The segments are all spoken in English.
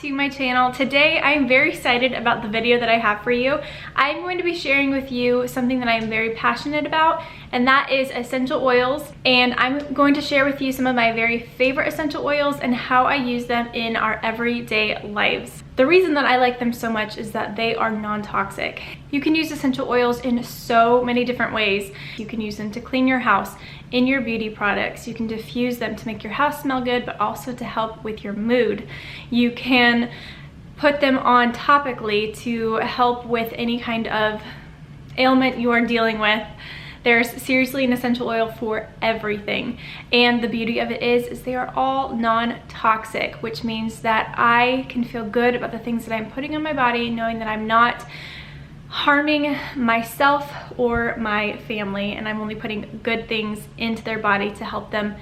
to my channel. Today I'm very excited about the video that I have for you. I'm going to be sharing with you something that I'm very passionate about, and that is essential oils. And I'm going to share with you some of my very favorite essential oils and how I use them in our everyday lives. The reason that I like them so much is that they are non-toxic. You can use essential oils in so many different ways. You can use them to clean your house, in your beauty products. You can diffuse them to make your house smell good, but also to help with your mood. You can put them on topically to help with any kind of ailment you are dealing with. There's seriously an essential oil for everything. And the beauty of it is they are all non-toxic, which means that I can feel good about the things that I'm putting on my body, knowing that I'm not harming myself or my family, and I'm only putting good things into their body to help them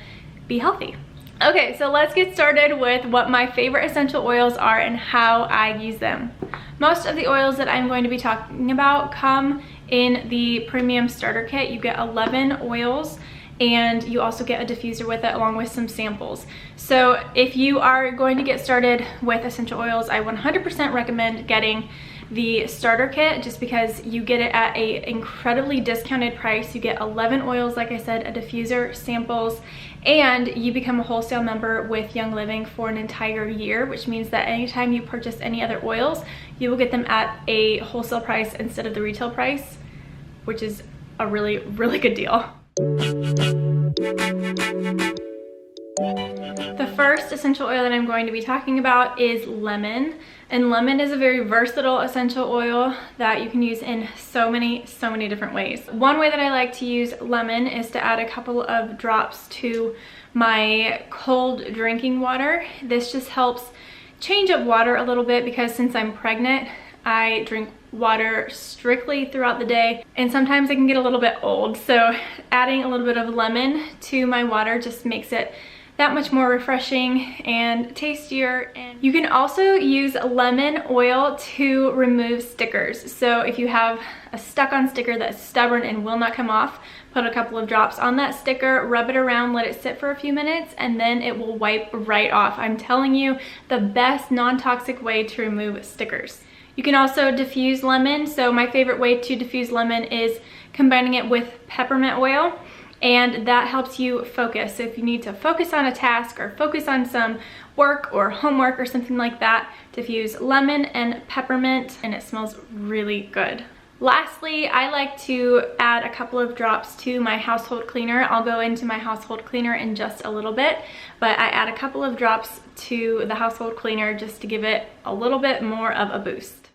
be healthy. Okay, so let's get started with what my favorite essential oils are and how I use them. Most of the oils that I'm going to be talking about come in the premium starter kit. You get 11 oils and you also get a diffuser with it along with some samples. So if you are going to get started with essential oils, I 100% recommend getting the starter kit just because you get it at an incredibly discounted price. You get 11 oils, like I said, a diffuser, samples, and you become a wholesale member with Young Living for an entire year, which means that anytime you purchase any other oils, you will get them at a wholesale price instead of the retail price, which is a really, really good deal. The first essential oil that I'm going to be talking about is lemon. And lemon is a very versatile essential oil that you can use in so many different ways. One way that I like to use lemon is to add a couple of drops to my cold drinking water. This just helps change up water a little bit because since I'm pregnant, I drink water strictly throughout the day and sometimes it can get a little bit old. So adding a little bit of lemon to my water just makes it that much more refreshing and tastier. And you can also use lemon oil to remove stickers. So if you have a stuck-on sticker that's stubborn and will not come off, put a couple of drops on that sticker, rub it around, let it sit for a few minutes, and then it will wipe right off. I'm telling you, the best non-toxic way to remove stickers. You can also diffuse lemon. So my favorite way to diffuse lemon is combining it with peppermint oil, and that helps you focus. So if you need to focus on a task or focus on some work or homework or something like that, diffuse lemon and peppermint, and it smells really good. Lastly, I like to add a couple of drops to my household cleaner. I'll go into my household cleaner in just a little bit, but I add a couple of drops to the household cleaner just to give it a little bit more of a boost.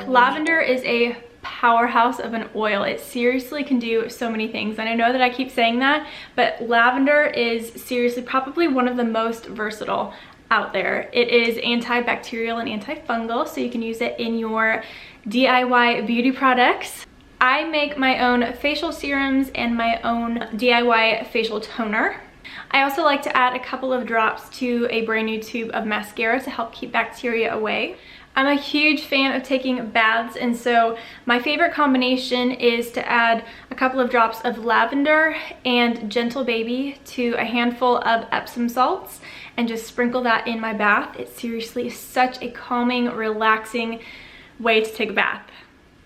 Lavender is a powerhouse of an oil. It seriously can do so many things, and I know that I keep saying that, but lavender is seriously probably one of the most versatile out there. It is antibacterial and antifungal, so you can use it in your DIY beauty products. I make my own facial serums and my own DIY facial toner. I also like to add a couple of drops to a brand new tube of mascara to help keep bacteria away. I'm a huge fan of taking baths, and so my favorite combination is to add a couple of drops of lavender and Gentle Baby to a handful of Epsom salts and just sprinkle that in my bath. It seriously is such a calming, relaxing way to take a bath.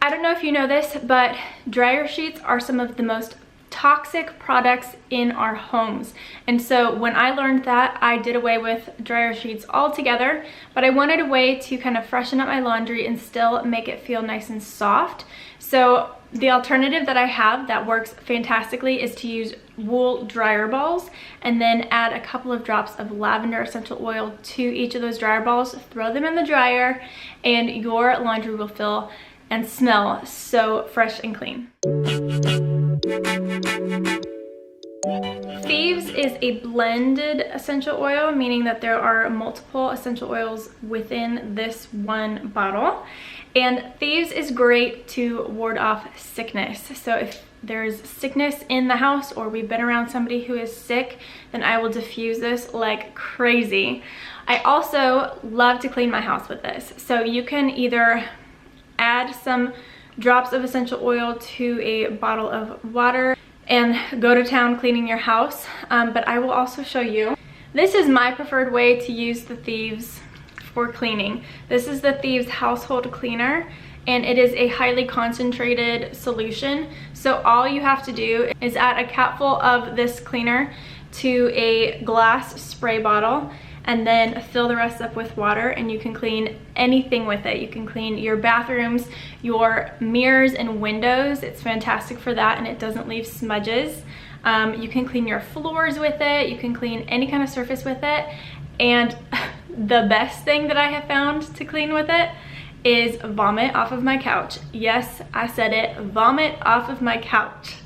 I don't know if you know this, but dryer sheets are some of the most toxic products in our homes, and so when I learned that, I did away with dryer sheets altogether, but I wanted a way to kind of freshen up my laundry and still make it feel nice and soft. So the alternative that I have that works fantastically is to use wool dryer balls and then add a couple of drops of lavender essential oil to each of those dryer balls, throw them in the dryer, and your laundry will feel and smell so fresh and clean. Thieves is a blended essential oil, meaning that there are multiple essential oils within this one bottle. And Thieves is great to ward off sickness. So if there's sickness in the house or we've been around somebody who is sick, then I will diffuse this like crazy. I also love to clean my house with this. So you can either add some drops of essential oil to a bottle of water and go to town cleaning your house, but I will also show you This is my preferred way to use the Thieves for cleaning. This is the Thieves Household Cleaner, and it is a highly concentrated solution. So all you have to do is add a capful of this cleaner to a glass spray bottle and then fill the rest up with water, and you can clean anything with it. You can clean your bathrooms, your mirrors and windows. It's fantastic for that, and it doesn't leave smudges. You can clean your floors with it. You can clean any kind of surface with it. And the best thing that I have found to clean with it is vomit off of my couch. Yes, I said it, vomit off of my couch.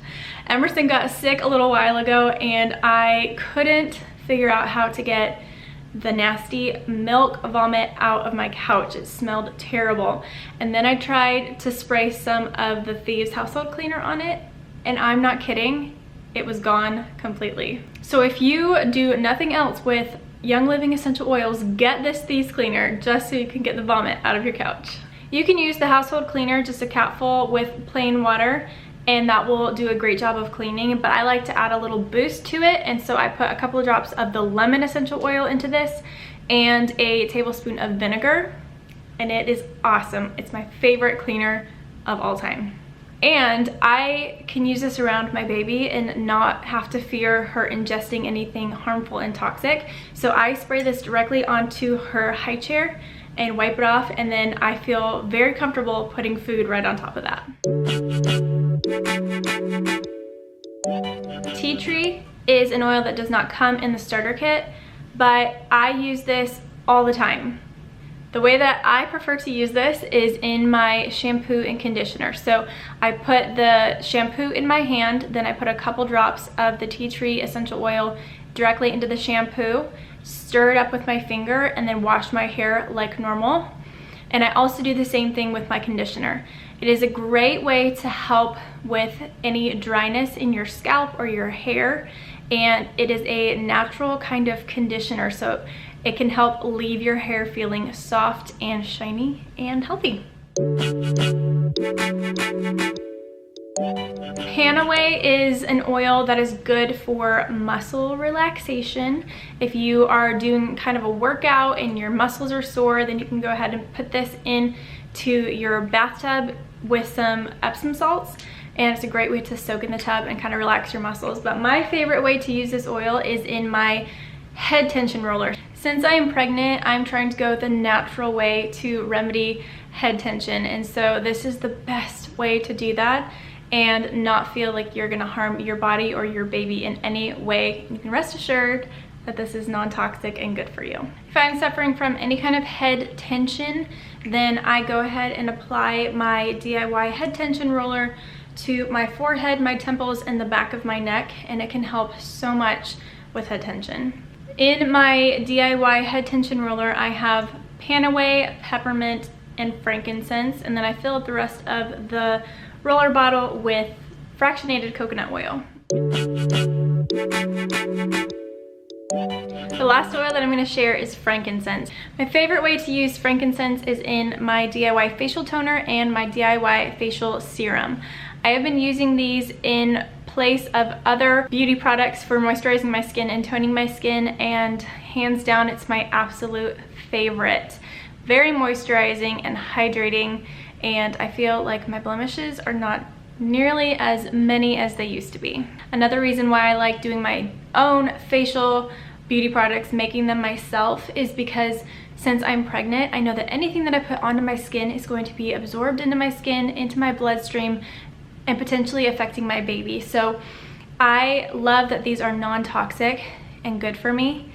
Emerson got sick a little while ago, and I couldn't figure out how to get the nasty milk vomit out of my couch. It smelled terrible. And then I tried to spray some of the Thieves Household Cleaner on it, and I'm not kidding, it was gone completely. So if you do nothing else with Young Living essential oils, get this Thieves Cleaner just so you can get the vomit out of your couch. You can use the household cleaner, just a capful with plain water, and that will do a great job of cleaning, but I like to add a little boost to it, and so I put a couple of drops of the lemon essential oil into this and a tablespoon of vinegar, and it is awesome. It's my favorite cleaner of all time. And I can use this around my baby and not have to fear her ingesting anything harmful and toxic. So I spray this directly onto her high chair and wipe it off, and then I feel very comfortable putting food right on top of that. Tea tree is an oil that does not come in the starter kit, but I use this all the time. The way that I prefer to use this is in my shampoo and conditioner. So I put the shampoo in my hand, then I put a couple drops of the tea tree essential oil directly into the shampoo, stir it up with my finger, and then wash my hair like normal. And I also do the same thing with my conditioner. It is a great way to help with any dryness in your scalp or your hair, and it is a natural kind of conditioner, so it can help leave your hair feeling soft and shiny and healthy. Panaway is an oil that is good for muscle relaxation. If you are doing kind of a workout and your muscles are sore, then you can go ahead and put this into your bathtub with some Epsom salts, and it's a great way to soak in the tub and kind of relax your muscles. But my favorite way to use this oil is in my head tension roller. Since I am pregnant, I'm trying to go the natural way to remedy head tension, and so this is the best way to do that and not feel like you're gonna harm your body or your baby in any way. You can rest assured that this is non-toxic and good for you. If I'm suffering from any kind of head tension, then I go ahead and apply my DIY head tension roller to my forehead, my temples, and the back of my neck, and it can help so much with head tension. In my DIY head tension roller, I have Panaway, peppermint, and frankincense, and then I fill up the rest of the roller bottle with fractionated coconut oil. The last oil that I'm going to share is frankincense. My favorite way to use frankincense is in my DIY facial toner and my DIY facial serum. I have been using these in place of other beauty products for moisturizing my skin and toning my skin, and hands down it's my absolute favorite. Very moisturizing and hydrating, and I feel like my blemishes are not nearly as many as they used to be. Another reason why I like doing my own facial beauty products, making them myself, is because since I'm pregnant, I know that anything that I put onto my skin is going to be absorbed into my skin, into my bloodstream, and potentially affecting my baby. So I love that these are non-toxic and good for me,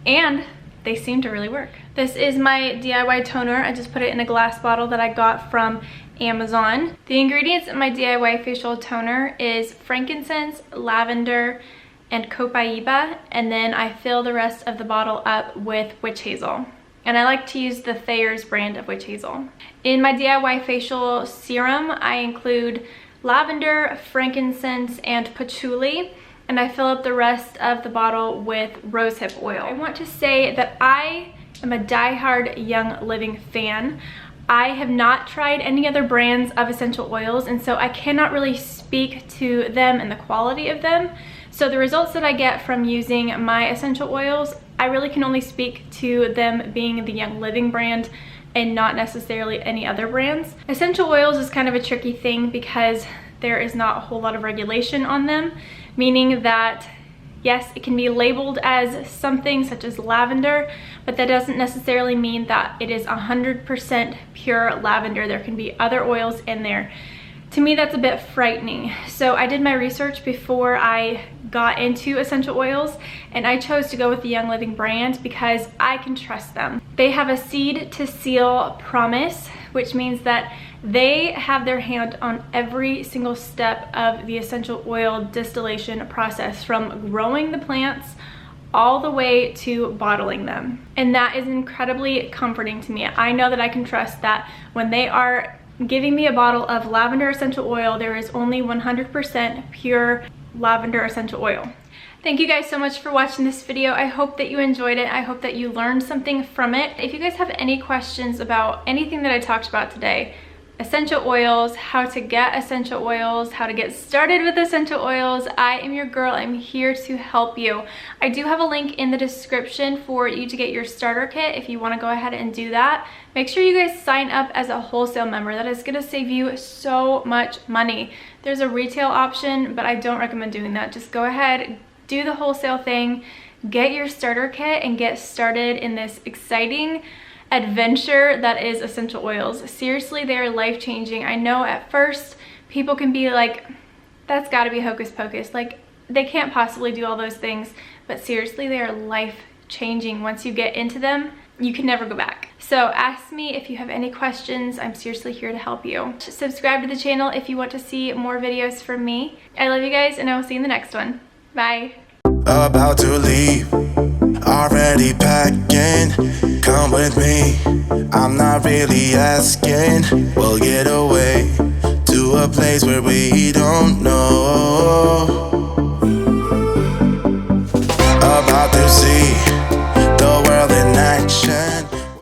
and they seem to really work. This is my DIY toner. I just put it in a glass bottle that I got from Amazon. The ingredients in my DIY facial toner is frankincense, lavender, and copaiba, and then I fill the rest of the bottle up with witch hazel. And I like to use the Thayer's brand of witch hazel. In my DIY facial serum, I include lavender, frankincense, and patchouli, and I fill up the rest of the bottle with rosehip oil. I want to say that I am a die-hard Young Living fan. I have not tried any other brands of essential oils, and so I cannot really speak to them and the quality of them. So the results that I get from using my essential oils I really can only speak to them being the Young Living brand and not necessarily any other brands. Essential oils is kind of a tricky thing because there is not a whole lot of regulation on them, meaning that yes, it can be labeled as something such as lavender, but that doesn't necessarily mean that it is 100% pure lavender. There can be other oils in there. To me, that's a bit frightening. So I did my research before I got into essential oils, and I chose to go with the Young Living brand because I can trust them. They have a seed to seal promise, which means that they have their hand on every single step of the essential oil distillation process, from growing the plants all the way to bottling them. And that is incredibly comforting to me. I know that I can trust that when they are giving me a bottle of lavender essential oil, there is only 100% pure lavender essential oil. Thank you guys so much for watching this video. I hope that you enjoyed it. I hope that you learned something from it. If you guys have any questions about anything that I talked about today, essential oils, how to get essential oils, how to get started with essential oils, I am your girl. I'm here to help you. I do have a link in the description for you to get your starter kit if you want to go ahead and do that. Make sure you guys sign up as a wholesale member. That is going to save you so much money. There's a retail option, but I don't recommend doing that. Just go ahead, do the wholesale thing, get your starter kit, and get started in this exciting adventure that is essential oils. Seriously, they are life-changing. I know at first people can be like, that's got to be hocus pocus, like they can't possibly do all those things, but seriously, they are life-changing. Once you get into them, you can never go back. So ask me if you have any questions. I'm seriously here to help you. Subscribe to the channel if you want to see more videos from me. I love you guys, and I will see you in the next one. Bye. About to leave, already packing. Come with me, I'm not really asking. We'll get away to a place where we don't know.